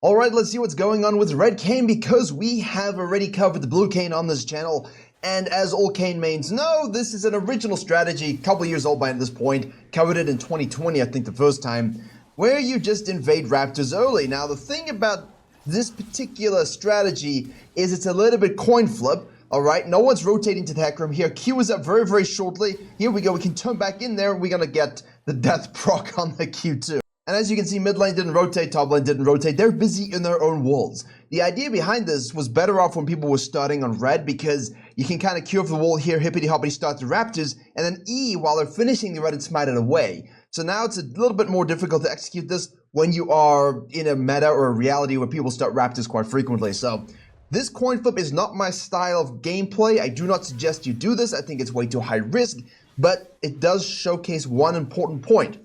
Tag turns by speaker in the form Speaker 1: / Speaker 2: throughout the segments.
Speaker 1: Alright, let's see what's going on with red KAYN, because we have already covered the blue KAYN on this channel. And as all KAYN mains know, this is an original strategy, a couple years old by this point. Covered it in 2020, I think the first time, where you just invade raptors early. Now, the thing about this particular strategy is it's a little bit coin flip. Alright, no one's rotating to the hack room here. Q is up very, very shortly. Here we go, we can turn back in there. We're gonna get the death proc on the Q2. And as you can see, mid lane didn't rotate, top lane didn't rotate. They're busy in their own walls. The idea behind this was better off when people were starting on red, because you can kind of queue up the wall here, hippity hoppity start the raptors, and then E while they're finishing the red and smite it away. So now it's a little bit more difficult to execute this when you are in a meta or a reality where people start raptors quite frequently. So this coin flip is not my style of gameplay. I do not suggest you do this. I think it's way too high risk, but it does showcase one important point.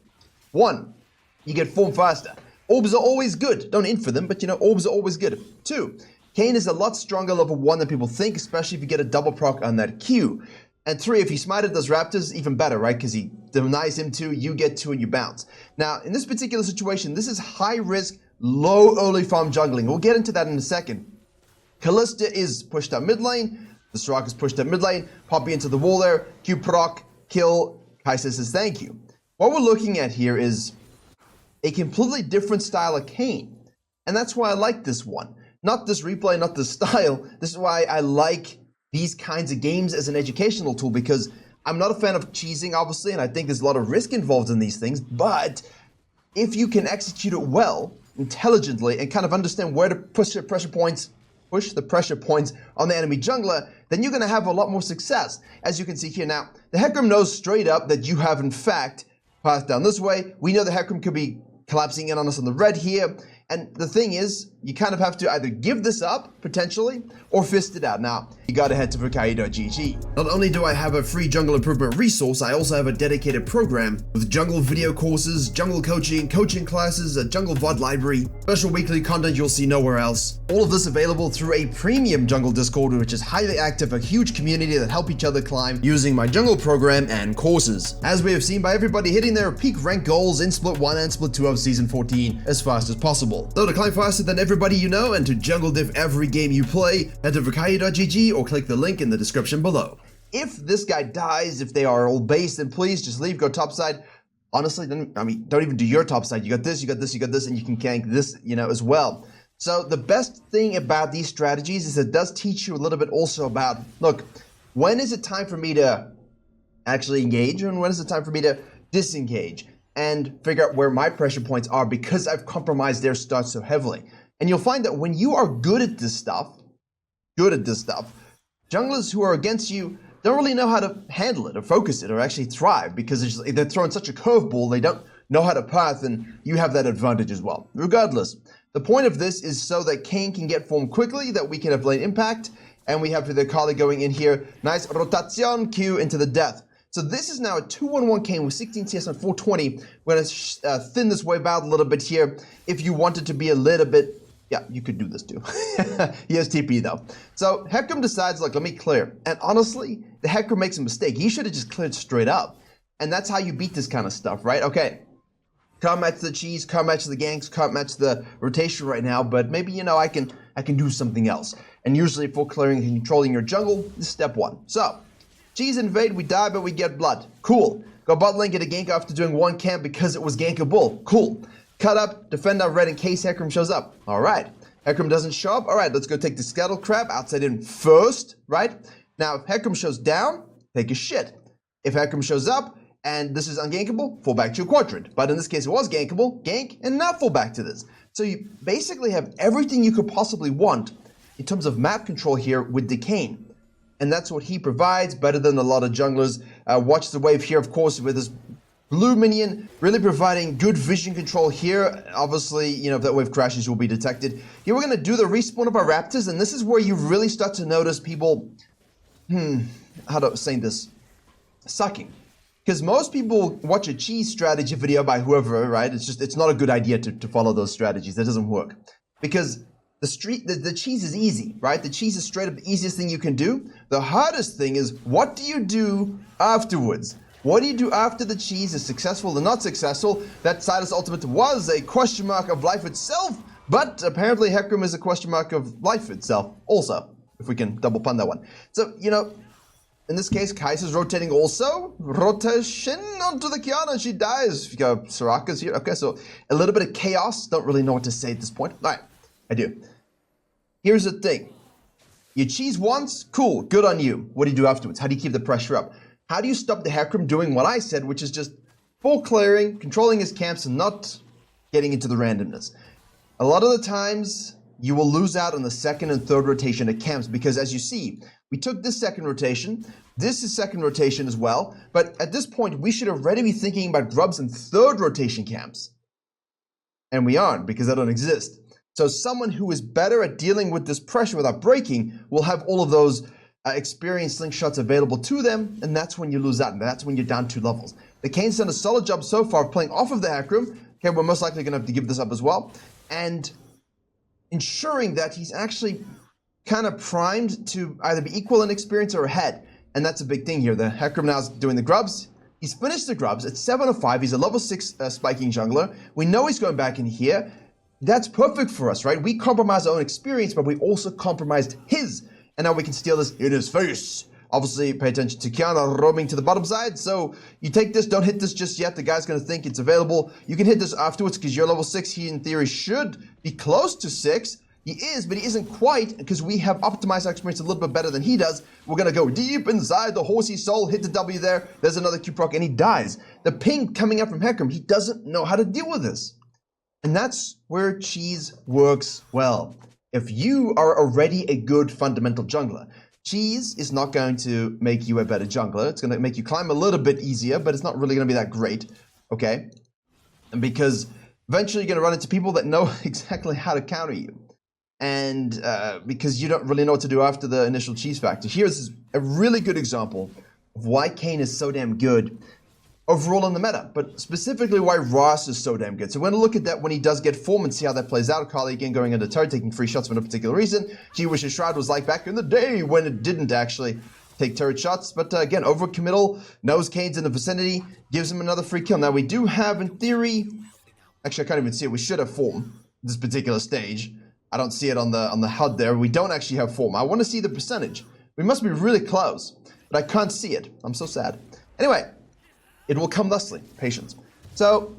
Speaker 1: One, you get form faster. Orbs are always good. Don't int for them, but you know, orbs are always good. Two, KAYN is a lot stronger level 1 than people think, especially if you get a double proc on that Q. And 3, if you smited those raptors, even better, right? Because he denies him 2, you get 2, and you bounce. Now, in this particular situation, this is high risk, low early farm jungling. We'll get into that in a second. Kalista is pushed up mid lane. The Soraka is pushed up mid lane. Poppy into the wall there. Q proc, kill. Kai'Sa says thank you. What we're looking at here is a completely different style of KAYN. And that's why I like this one. Not this replay, not this style. This is why I like these kinds of games as an educational tool, because I'm not a fan of cheesing, obviously, and I think there's a lot of risk involved in these things. But if you can execute it well, intelligently, and kind of understand where to push the pressure points on the enemy jungler, then you're going to have a lot more success. As you can see here now, the Hecarim knows straight up that you have, in fact, passed down this way. We know the Hecarim could be collapsing in on us on the red here. And the thing is, you kind of have to either give this up, potentially, or fist it out. Now, you gotta head to Virkayu.gg. Not only do I have a free jungle improvement resource, I also have a dedicated program with jungle video courses, jungle coaching, coaching classes, a jungle VOD library, special weekly content you'll see nowhere else. All of this available through a premium jungle Discord, which is highly active, a huge community that help each other climb using my jungle program and courses. As we have seen by everybody hitting their peak rank goals in Split 1 and Split 2 of Season 14 as fast as possible. So to climb faster than everybody you know and to jungle diff every game you play, head to Virkayu.gg or click the link in the description below. If this guy dies, if they are all based, then please just leave, go topside. Honestly, don't even do your topside. You got this, you got this, you got this, and you can gank this, as well. So the best thing about these strategies is it does teach you a little bit also about, look, when is it time for me to actually engage and when is it time for me to disengage? And figure out where my pressure points are, because I've compromised their start so heavily. And you'll find that when you are good at this stuff, junglers who are against you don't really know how to handle it or focus it or actually thrive, because they're throwing such a curveball, they don't know how to path, and you have that advantage as well. Regardless, the point of this is so that KAYN can get formed quickly, that we can have lane impact, and we have the Kali going in here. Nice rotation, Q into the death. So this is now a 2-1-1 KAYN with 16 CS on 420. We're going to thin this wave out a little bit here. If you wanted to be a little bit, yeah, you could do this too. He has TP though. So Hecarim decides, look, let me clear. And honestly, the Hecarim makes a mistake. He should have just cleared straight up. And that's how you beat this kind of stuff, right? Okay, can't match the cheese, can't match the ganks, can't match the rotation right now, but maybe, I can do something else. And usually for clearing and controlling your jungle, this is step 1. So, cheese invade, we die, but we get blood. Cool. Go bot lane, get a gank after doing 1 camp because it was gankable. Cool. Cut up, defend our red in case Hecarim shows up. Alright. Hecarim doesn't show up. Alright, let's go take the scuttle crab outside in first, right? Now, if Hecarim shows down, take a shit. If Hecarim shows up, and this is ungankable, fall back to your quadrant. But in this case, it was gankable, gank, and now fall back to this. So you basically have everything you could possibly want in terms of map control here with the KAYN. And that's what he provides, better than a lot of junglers. Watch the wave here, of course, with this blue minion, really providing good vision control here. Obviously, if that wave crashes, you'll be detected. Here we're going to do the respawn of our raptors, and this is where you really start to notice people, how to say this, sucking. Because most people watch a cheese strategy video by whoever, right? It's not a good idea to follow those strategies. That doesn't work. Because the cheese is easy, right? The cheese is straight up the easiest thing you can do. The hardest thing is, what do you do afterwards? What do you do after the cheese is successful or not successful? That Silas Ultimate was a question mark of life itself, But apparently Hecarim is a question mark of life itself also, if we can double pun that one. So, you know, in this case, Kai'Sa's rotating also. Rotation onto the Qiyana, she dies. You go, Soraka's here. Okay, so a little bit of chaos. Don't really know what to say at this point. All right, I do. Here's the thing. You cheese once, cool, good on you. What do you do afterwards? How do you keep the pressure up? How do you stop the Hecarim doing what I said, which is just full clearing, controlling his camps, and not getting into the randomness? A lot of the times, you will lose out on the second and third rotation of camps because, as you see, we took this second rotation. This is second rotation as well. But at this point, we should already be thinking about grubs and third rotation camps. And we aren't because they don't exist. So someone who is better at dealing with this pressure without breaking will have all of those experienced slingshots available to them. And that's when you lose out. And that's when you're down 2 levels. The KAYN's done a solid job so far of playing off of the Hecarim. Okay, we're most likely going to have to give this up as well. And ensuring that he's actually kind of primed to either be equal in experience or ahead. And that's a big thing here. The Hecarim now is doing the grubs. He's finished the grubs at 705. He's a level 6 spiking jungler. We know he's going back in here. That's perfect for us, right? We compromised our own experience, but we also compromised his. And now we can steal this in his face. Obviously, pay attention to Qiyana roaming to the bottom side. So you take this, don't hit this just yet. The guy's going to think it's available. You can hit this afterwards because you're level 6. He, in theory, should be close to 6. He is, but he isn't quite because we have optimized our experience a little bit better than he does. We're going to go deep inside the horsey soul, hit the W there. There's another Q proc, and he dies. The ping coming up from Hecarim, he doesn't know how to deal with this. And that's where cheese works well. If you are already a good fundamental jungler, cheese is not going to make you a better jungler. It's going to make you climb a little bit easier, but it's not really going to be that great, okay? And because eventually you're going to run into people that know exactly how to counter you. And because you don't really know what to do after the initial cheese factor. Here's a really good example of why KAYN is so damn good overall in the meta, but specifically why Ross is so damn good. So we're going to look at that when he does get form and see how that plays out. Kali again going under turret, taking free shots for no particular reason. She wishes Shroud was like back in the day when it didn't actually take turret shots. But again, overcommittal, knows KAYN's in the vicinity, gives him another free kill. Now we do have, in theory, actually I can't even see it. We should have form at this particular stage. I don't see it on the HUD there. We don't actually have form. I want to see the percentage. We must be really close, but I can't see it. I'm so sad. Anyway, it will come thusly. Patience. So,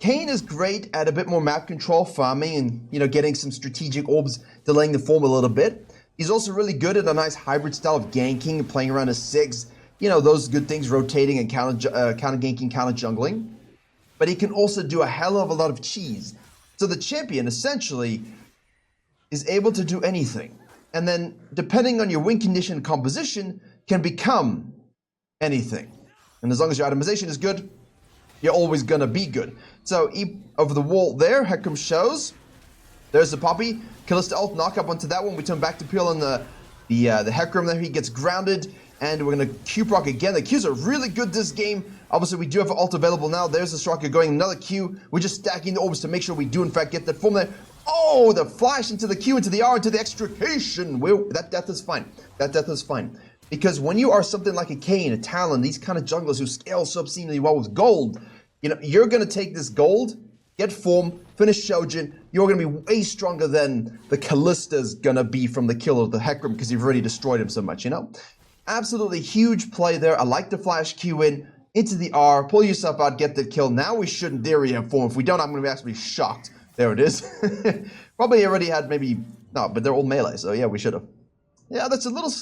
Speaker 1: KAYN is great at a bit more map control, farming, and, you know, getting some strategic orbs, delaying the form a little bit. He's also really good at a nice hybrid style of ganking and playing around a 6. You know, those good things, rotating and counter ganking, counter jungling. But he can also do a hell of a lot of cheese. So the champion, essentially, is able to do anything. And then, depending on your win condition and composition, can become anything. And as long as your itemization is good, you're always gonna be good. So, over the wall there, Hecarim shows. There's the Poppy. Kalista ult, knock up onto that one. We turn back to Peel on the Hecarim there. He gets grounded. And we're gonna Q proc again. The Qs are really good this game. Obviously, we do have an ult available now. There's the Striker going another Q. We're just stacking the orbs to make sure we do, in fact, get that form there. Oh, the flash into the Q, into the R, into the extrication. That death is fine. That death is fine. Because when you are something like a KAYN, a Talon, these kind of junglers who scale so obscenely well with gold, you know, you're going to take this gold, get form, finish Shojin. You're going to be way stronger than the Kalista's going to be from the kill of the Hecarim because you've already destroyed him so much, you know? Absolutely huge play there. I like the flash Q in, into the R, pull yourself out, get the kill. Now we should, in theory, have form. If we don't, I'm going to be actually shocked. There it is. Probably already had maybe... No, but they're all melee, so yeah, we should have. Yeah, that's a little...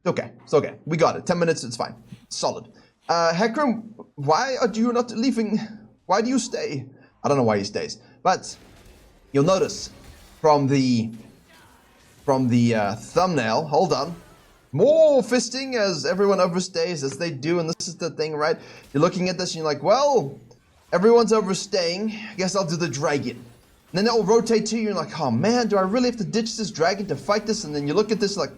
Speaker 1: Okay, it's okay. We got it. 10 minutes, it's fine. Solid. Hecarim, why are you not leaving? Why do you stay? I don't know why he stays. But you'll notice from the thumbnail, hold on, more fisting as everyone overstays, as they do, and this is the thing, right? You're looking at this and you're like, well... Everyone's overstaying. I guess I'll do the dragon. And then they'll rotate to you and you're like, oh man, do I really have to ditch this dragon to fight this? And then you look at this like,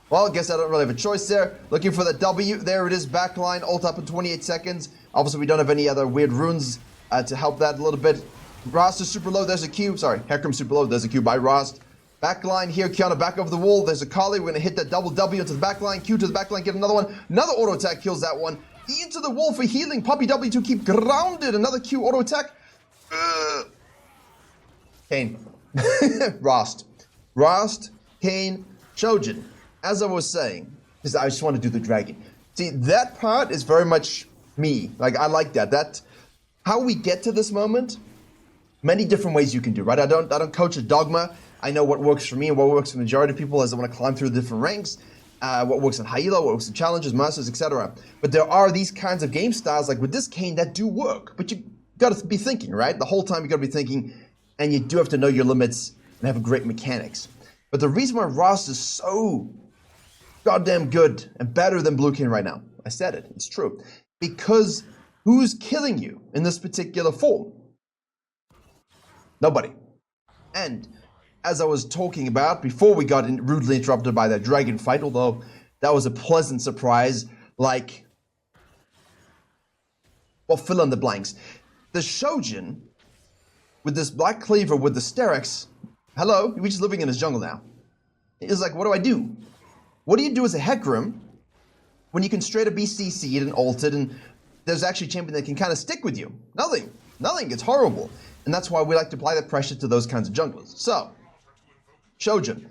Speaker 1: well, I guess I don't really have a choice there. Looking for the W. There it is, backline, ult up in 28 seconds. Obviously, we don't have any other weird runes to help that a little bit. Rost is super low. There's a Q. Sorry, Hecarim super low. There's a Q by Rost. Backline here, Qiyana back over the wall. There's a Kali. We're going to hit that double W into the backline. Q to the backline, get another one. Another auto attack kills that one. E into the wall for healing. Poppy W to keep grounded. Another Q auto attack. KAYN. Rost, KAYN, Shojin. As I was saying, because I just want to do the dragon. See, that part is very much me. Like, I like that. That, how we get to this moment, many different ways you can do, right? I don't coach a dogma. I know what works for me and what works for the majority of people as I want to climb through the different ranks. What works in high elo, what works in challenges, masters, etc. But there are these kinds of game styles, like with this KAYN, that do work. But you got to be thinking, right? The whole time you got to be thinking, and you do have to know your limits and have great mechanics. But the reason why Rost is so goddamn good and better than Blue KAYN right now, I said it, it's true. Because who's killing you in this particular form? Nobody. And as I was talking about before we got rudely interrupted by that dragon fight, although that was a pleasant surprise, like, well, fill in the blanks. The Shojin, with this Black Cleaver, with the Sterex, hello, we're just living in his jungle now. It's like, what do I do? What do you do as a Hecarim when you can straight up be CC'd and ulted and there's actually a champion that can kind of stick with you? Nothing. Nothing. It's horrible. And that's why we like to apply that pressure to those kinds of junglers. So, Shojin.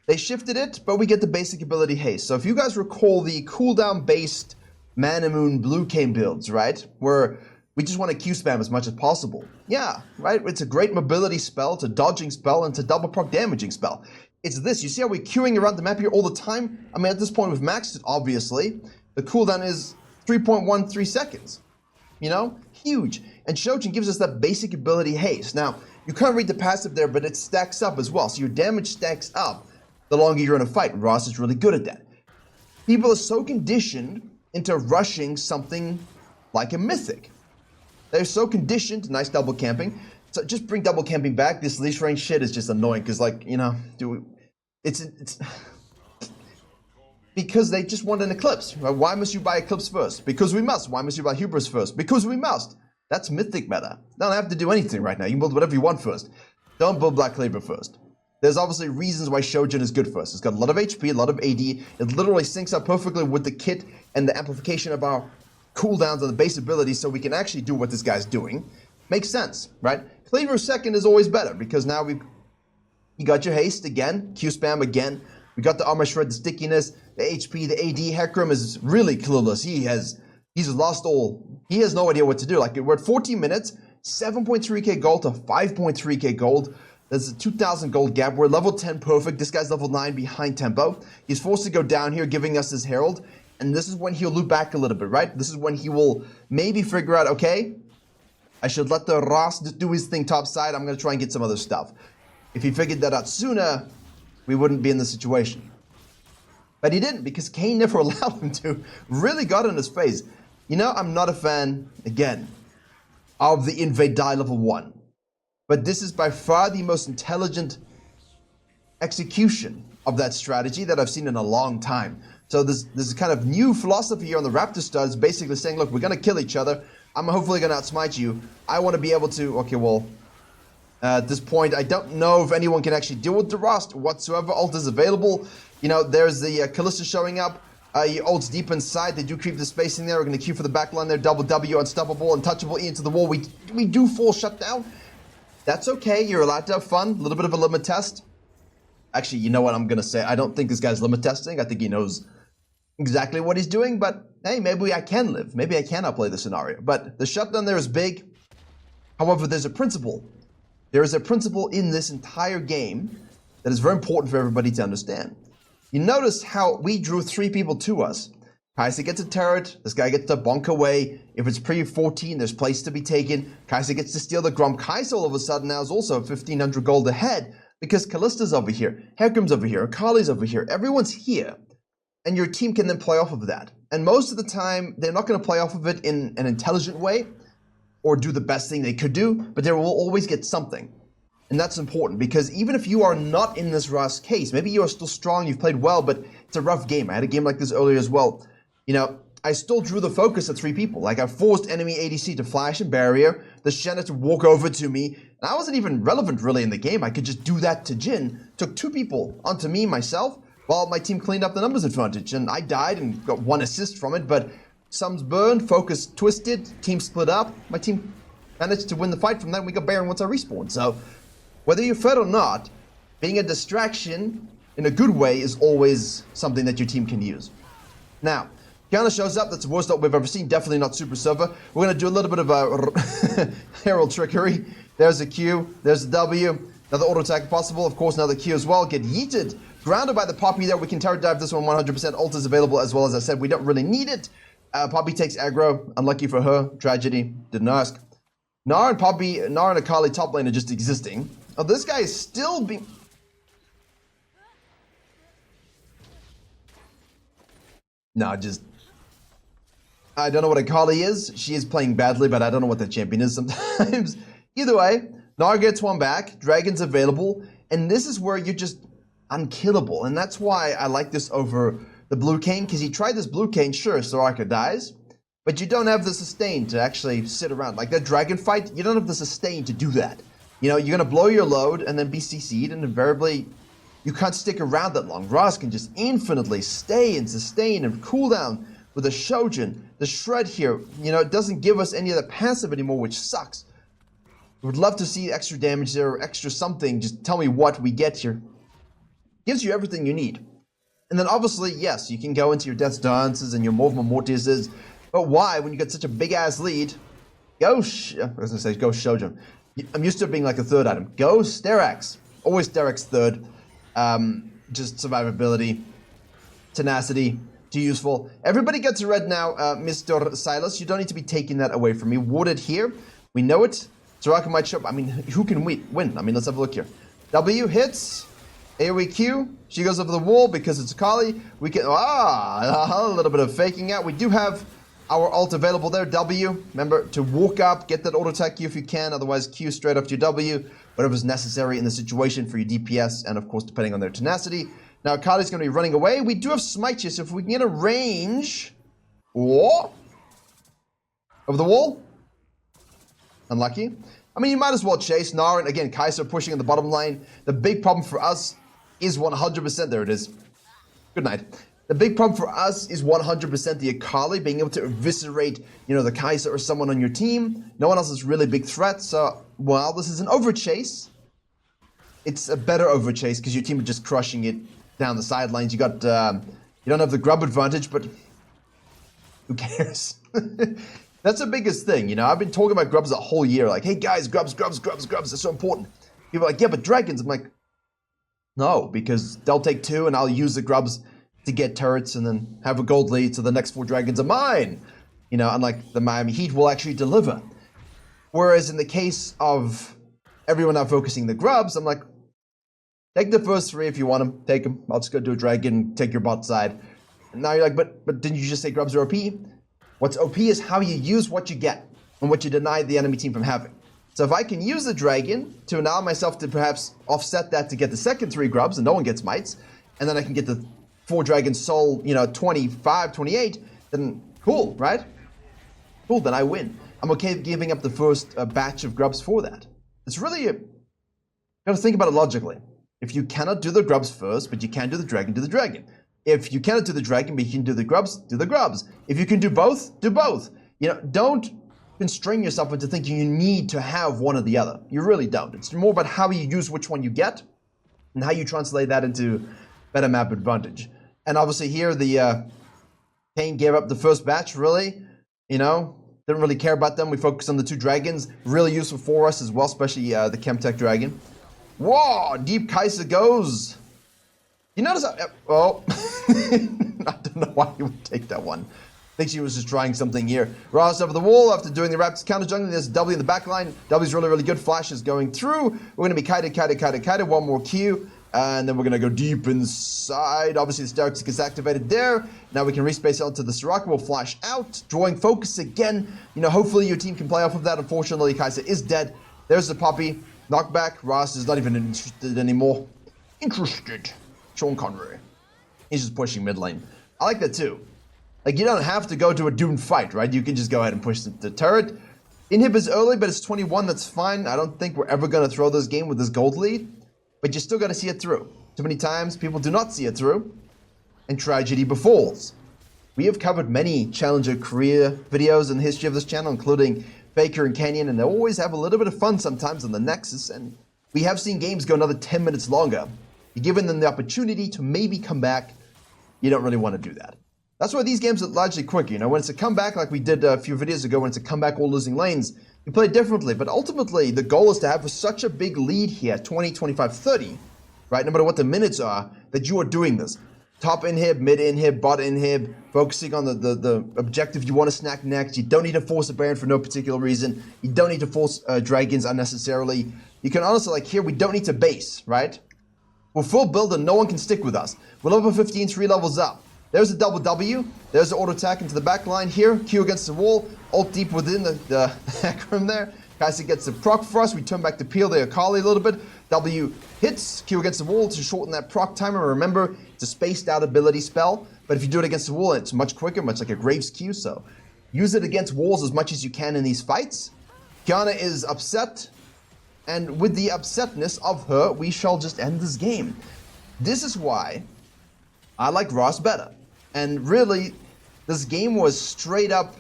Speaker 1: They shifted it, but we get the basic ability haste. So if you guys recall the cooldown-based Man and Moon Blue KAYN builds, right? Where we just want to Q spam as much as possible. Yeah, right? It's a great mobility spell, it's a dodging spell, and it's a double proc damaging spell. It's this. You see how we're queuing around the map here all the time? I mean, at this point, we've maxed it, obviously. The cooldown is 3.13 seconds. You know? Huge. And Shojin gives us that basic ability haste. Now, you can't read the passive there, but it stacks up as well. So your damage stacks up the longer you're in a fight. Ross is really good at that. People are so conditioned into rushing something like a Mythic. They're so conditioned, nice double camping. So just bring double camping back. This leash range shit is just annoying because, like, you know, it's because they just want an Eclipse. Right? Why must you buy Eclipse first? Because we must. Why must you buy Hubris first? Because we must. That's Mythic meta. Don't have to do anything right now. You can build whatever you want first. Don't build Black Cleaver first. There's obviously reasons why Shojin is good first. It's got a lot of HP, a lot of AD. It literally syncs up perfectly with the kit and the amplification of our cooldowns and the base abilities so we can actually do what this guy's doing. Makes sense, right? Cleaver second is always better because now you got your haste again, Q spam again. We got the armor shred, the stickiness, the HP, the AD. Hecarim is really clueless. He's lost all. He has no idea what to do. Like, we're at 14 minutes, 7.3k gold to 5.3k gold. There's a 2,000 gold gap. We're level 10 perfect. This guy's level 9 behind tempo. He's forced to go down here, giving us his Herald. And this is when he'll loop back a little bit, right? This is when he will maybe figure out, okay, I should let the Ross do his thing topside. I'm going to try and get some other stuff. If he figured that out sooner, we wouldn't be in this situation. But he didn't, because KAYN never allowed him to. Really got in his face. You know, I'm not a fan, again, of the invade die level 1. But this is by far the most intelligent execution of that strategy that I've seen in a long time. So this kind of new philosophy here on the Raptor studs, basically saying, look, we're going to kill each other. I'm hopefully going to outsmite you. I want to be able to, okay, well, at this point, I don't know if anyone can actually deal with the Rost whatsoever. Ult is available. You know, there's the Kalista showing up. He ults deep inside. They do creep the spacing there. We're going to queue for the backline there. Double W, unstoppable, untouchable, E into the wall. We do full shutdown. That's okay. You're allowed to have fun. A little bit of a limit test. Actually, you know what I'm going to say? I don't think this guy's limit testing. I think he knows exactly what he's doing. But, hey, maybe I can live. Maybe I can outplay the scenario. But the shutdown there is big. However, there's a principle. There is a principle in this entire game that is very important for everybody to understand. You notice how we drew 3 people to us. Kai'Sa gets a turret, this guy gets to bonk away. If it's pre-14, there's place to be taken. Kai'Sa gets to steal the Grump. Kai'Sa all of a sudden now is also 1,500 gold ahead because Kalista's over here, Hecarim's over here, Akali's over here. Everyone's here. And your team can then play off of that. And most of the time, they're not going to play off of it in an intelligent way or do the best thing they could do, but they will always get something. And that's important because even if you are not in this Ross case, maybe you are still strong, you've played well, but it's a rough game. I had a game like this earlier as well. You know, I still drew the focus at 3 people. Like, I forced enemy ADC to flash and barrier, the Shenna to walk over to me, and I wasn't even relevant really in the game. I could just do that to Jhin. Took 2 people onto me, myself, while my team cleaned up the numbers advantage. And I died and got 1 assist from it, but Sums burned, focus twisted, team split up. My team managed to win the fight from that. We got Baron once I respawned. So Whether you're fed or not, being a distraction in a good way is always something that your team can use. Now, Kiana shows up. That's the worst ult we've ever seen. Definitely not Super Server. We're going to do a little bit of a Herald trickery. There's a Q. There's a W. Another auto attack possible. Of course, another Q as well. Get yeeted. Grounded by the Poppy there. We can turret dive this one 100%. Ult is available as well. As I said, we don't really need it. Poppy takes aggro. Unlucky for her. Tragedy. Didn't ask. Gnar and Poppy, Gnar and Akali top lane are just existing. Oh, this guy is still being... No, just... I don't know what Akali is. She is playing badly, but I don't know what the champion is sometimes. Either way, Gnar gets one back. Dragon's available. And this is where you're just unkillable. And that's why I like this over the blue KAYN. Because he tried this blue KAYN, sure, Soraka dies. But you don't have the sustain to actually sit around. Like that dragon fight, you don't have the sustain to do that. You know, you're going to blow your load and then be CC'd, and invariably, you can't stick around that long. Ross can just infinitely stay and sustain and cool down with the Shojin. The Shred here, you know, it doesn't give us any of the passive anymore, which sucks. We would love to see extra damage there, or extra something. Just tell me what we get here. Gives you everything you need. And then obviously, yes, you can go into your Death's Dances and your Movement Mortises. But why, when you get such a big-ass lead, go Shojin. I'm used to it being like a third item. Go Sterax. Always Sterax third. Just survivability, tenacity, too useful. Everybody gets a red now, Mr. Silas. You don't need to be taking that away from me. Warded here. We know it. Soraka might show up. I mean, who can win? I mean, let's have a look here. W hits. AoE Q. She goes over the wall because it's Akali. We can... a little bit of faking out. We do have... our ult available there, W. Remember to walk up, get that auto attack Q if you can, otherwise Q straight up to your W, whatever's necessary in the situation for your DPS, and of course depending on their tenacity. Now Akali's going to be running away. We do have Smite here, so if we can get a range... Oh! Over the wall? Unlucky. I mean, you might as well chase Gnar, and again, Kai'Sa pushing in the bottom lane. The big problem for us is 100%, there it is. Good night. The big problem for us is 100% the Akali, being able to eviscerate, you know, the Kai'Sa or someone on your team. No one else is really big threat, so while this is an overchase, it's a better overchase because your team are just crushing it down the sidelines. You got, you don't have the grub advantage, but who cares? That's the biggest thing, you know. I've been talking about grubs a whole year, like, hey guys, grubs, they're so important. People are like, yeah, but dragons. I'm like, no, because they'll take 2 and I'll use the grubs to get turrets and then have a gold lead, so the next 4 dragons are mine. You know, unlike the Miami Heat will actually deliver. Whereas in the case of everyone now focusing the grubs, I'm like, take the first 3 if you want them, take them. I'll just go do a dragon, take your bot side. And now you're like, but didn't you just say grubs are OP? What's OP is how you use what you get and what you deny the enemy team from having. So if I can use the dragon to allow myself to perhaps offset that to get the second 3 grubs and no one gets mites, and then I can get the 4 dragons soul, you know, 25, 28, then cool, right? Cool, then I win. I'm okay giving up the first batch of grubs for that. It's really, you gotta think about it logically. If you cannot do the grubs first, but you can do the dragon, do the dragon. If you cannot do the dragon, but you can do the grubs, do the grubs. If you can do both, do both. You know, don't constrain yourself into thinking you need to have one or the other. You really don't. It's more about how you use which one you get and how you translate that into better map advantage. And obviously here, the KAYN gave up the first batch, really. You know, didn't really care about them. We focused on the 2 dragons. Really useful for us as well, especially the Chemtech dragon. Whoa, deep Kai'Sa goes. You notice how, oh, I don't know why you would take that one. I think she was just trying something here. Ross over the wall after doing the Raptors counter jungling. There's W in the back line. W's really, really good. Flash is going through. We're going to be kited. One more Q. And then we're going to go deep inside. Obviously, the Sterax gets activated there. Now we can respace onto the Soraka. We'll flash out. Drawing focus again. You know, hopefully your team can play off of that. Unfortunately, Kai'Sa is dead. There's the Poppy. Knockback. Ross is not even interested anymore. Sean Connery. He's just pushing mid lane. I like that too. Like, you don't have to go to a doomed fight, right? You can just go ahead and push the turret. Inhib is early, but it's 21. That's fine. I don't think we're ever going to throw this game with this gold lead. But you still got to see it through. Too many times, people do not see it through. And tragedy befalls. We have covered many Challenger career videos in the history of this channel, including Faker and Canyon. And they always have a little bit of fun sometimes on the Nexus. And We have seen games go another 10 minutes longer. You're giving them the opportunity to maybe come back. You don't really want to do that. That's why these games are largely quick. You know, when it's a comeback, like we did a few videos ago, when it's a comeback or losing lanes, you play differently. But ultimately, the goal is to have such a big lead here, 20, 25, 30, right? No matter what the minutes are, that you are doing this. Top inhib, mid inhib, bot inhib, focusing on the objective you want to snack next. You don't need to force a Baron for no particular reason. You don't need to force dragons unnecessarily. You can honestly, like here, we don't need to base, right? We're full build and no one can stick with us. We're level 15, 3 levels up. There's a double W. There's the auto attack into the back line here. Q against the wall. Ult deep within the Hecarim there. Kai'Sa gets the proc for us. We turn back to peel the Akali a little bit. W hits Q against the wall to shorten that proc timer. Remember, it's a spaced out ability spell. But if you do it against the wall, it's much quicker, much like a Graves Q. So use it against walls as much as you can in these fights. Kiana is upset. And with the upsetness of her, we shall just end this game. This is why I like Ross better. And really, this game was straight up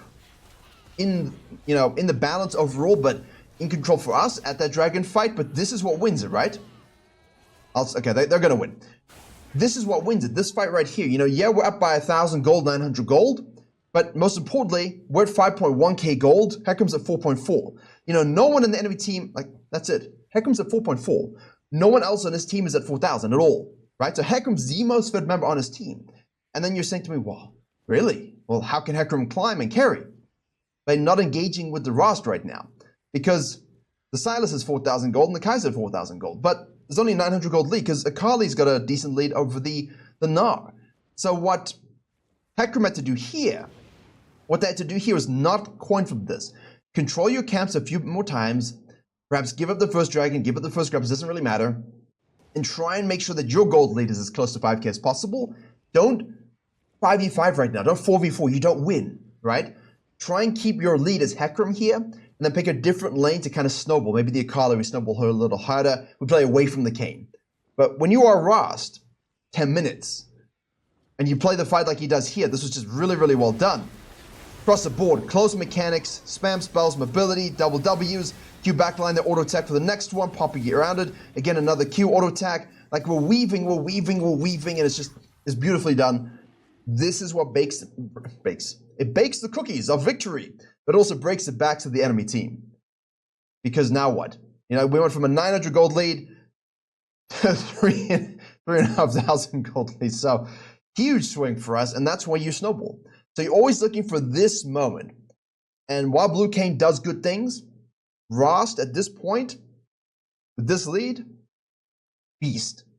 Speaker 1: in the balance overall, but in control for us at that dragon fight. But this is what wins it, right? Okay, they're gonna win. This is what wins it. This fight right here. You know, yeah, we're up by 1,000 gold, 900 gold, but most importantly, we're at 5.1k gold. Hecarim's at 4.4. You know, no one in the enemy team, like, that's it. Hecarim's at 4.4. No one else on his team is at 4,000 at all, right? So Hecarim's the most fit member on his team. And then you're saying to me, well, really? Well, how can Hecarim climb and carry? By not engaging with the Rost right now. Because the Silas is 4,000 gold and the Kai'Sa at 4,000 gold. But there's only 900 gold lead because Akali's got a decent lead over the Gnar. So what Hecarim had to do here, is not coin flip this. Control your camps a few more times. Perhaps give up the first dragon, give up the first grabs, doesn't really matter. And try and make sure that your gold lead is as close to 5k as possible. Don't 5v5 right now. Don't 4v4. You don't win, right? Try and keep your lead as Hecarim here, and then pick a different lane to kind of snowball. Maybe the Akali, we snowball her a little harder. We play away from the KAYN. But when you are Rost, 10 minutes, and you play the fight like he does here, this was just really, really well done. Across the board, close mechanics, spam spells, mobility, double Ws, Q backline, the auto attack for the next one, popping around it. Again, another Q auto attack. Like we're weaving, and it's beautifully done. This is what bakes. It bakes the cookies of victory, but also breaks the backs of the enemy team. Because now what? You know, we went from a 900 gold lead to 3,500 gold lead. So huge swing for us, and that's why you snowball. So you're always looking for this moment. And while Blue KAYN does good things, Rost at this point, with this lead, beast.